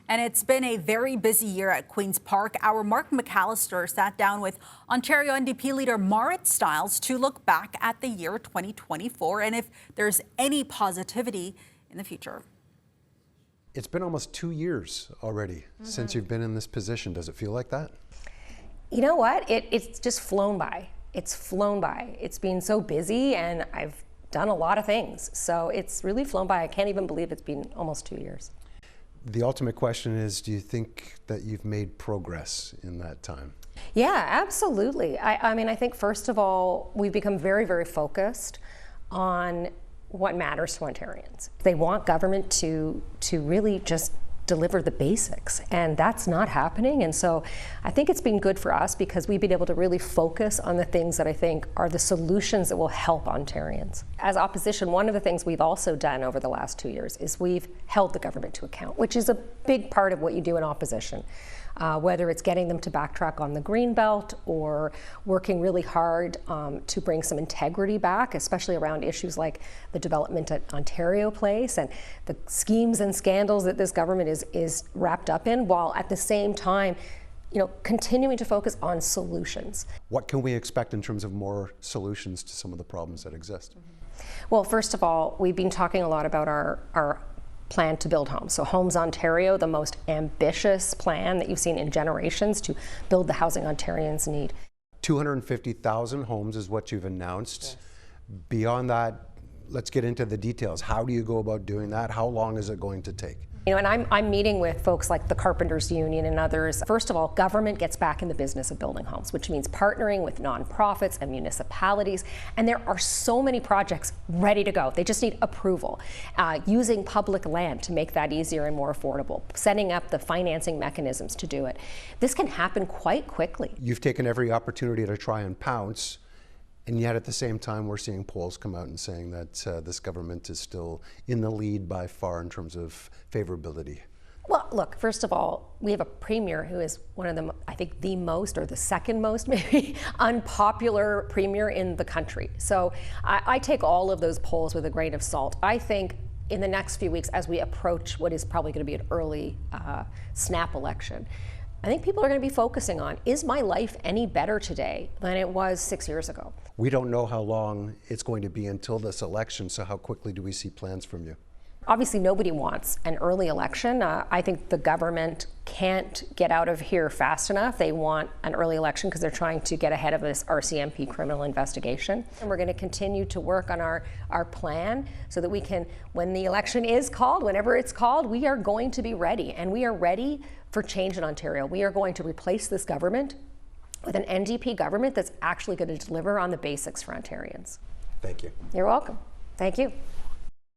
And it's been a very busy year at Queen's Park. Our Mark McAllister sat down with Ontario NDP leader Marit Stiles to look back at the year 2024 and if there's any positivity in the future. It's been almost 2 years already since you've been in this position. Does it feel like that? You know what? It's just flown by. It's flown by. It's been so busy and I've done a lot of things. So it's really flown by. I can't even believe it's been almost 2 years. The ultimate question is, do you think that you've made progress in that time? Yeah, absolutely. I mean, I think first of all, we've become very, very focused on what matters to Ontarians. They want government to really just deliver the basics, and that's not happening. And so I think it's been good for us because we've been able to really focus on the things that I think are the solutions that will help Ontarians. As opposition, one of the things we've also done over the last 2 years is we've held the government to account, which is a big part of what you do in opposition. Whether it's getting them to backtrack on the Greenbelt or working really hard to bring some integrity back, especially around issues like the development at Ontario Place and the schemes and scandals that this government is wrapped up in, while at the same time, continuing to focus on solutions. What can we expect in terms of more solutions to some of the problems that exist? Well, first of all, we've been talking a lot about our plan to build homes. So Homes Ontario, the most ambitious plan that you've seen in generations to build the housing Ontarians need. 250,000 homes is what you've announced. Yes. Beyond that, let's get into the details. How do you go about doing that? How long is it going to take? And I'm meeting with folks like the Carpenters Union and others. First of all, government gets back in the business of building homes, which means partnering with nonprofits and municipalities. And there are so many projects ready to go. They just need approval. Using public land to make that easier and more affordable. Setting up the financing mechanisms to do it. This can happen quite quickly. You've taken every opportunity to try and pounce. And yet at the same time, we're seeing polls come out and saying that this government is still in the lead by far in terms of favorability. Well, look, first of all, we have a premier who is one of the, I think, the most or the second most maybe unpopular premier in the country. So I take all of those polls with a grain of salt. I think in the next few weeks, as we approach what is probably going to be an early snap election, I think people are going to be focusing on, is my life any better today than it was 6 years ago? We don't know how long it's going to be until this election, so how quickly do we see plans from you? Obviously, nobody wants an early election. I think the government can't get out of here fast enough. They want an early election because they're trying to get ahead of this RCMP criminal investigation. And we're going to continue to work on our plan so that we can, when the election is called, whenever it's called, we are going to be ready. And we are ready for change in Ontario. We are going to replace this government with an NDP government that's actually going to deliver on the basics for Ontarians. Thank you. You're welcome. Thank you.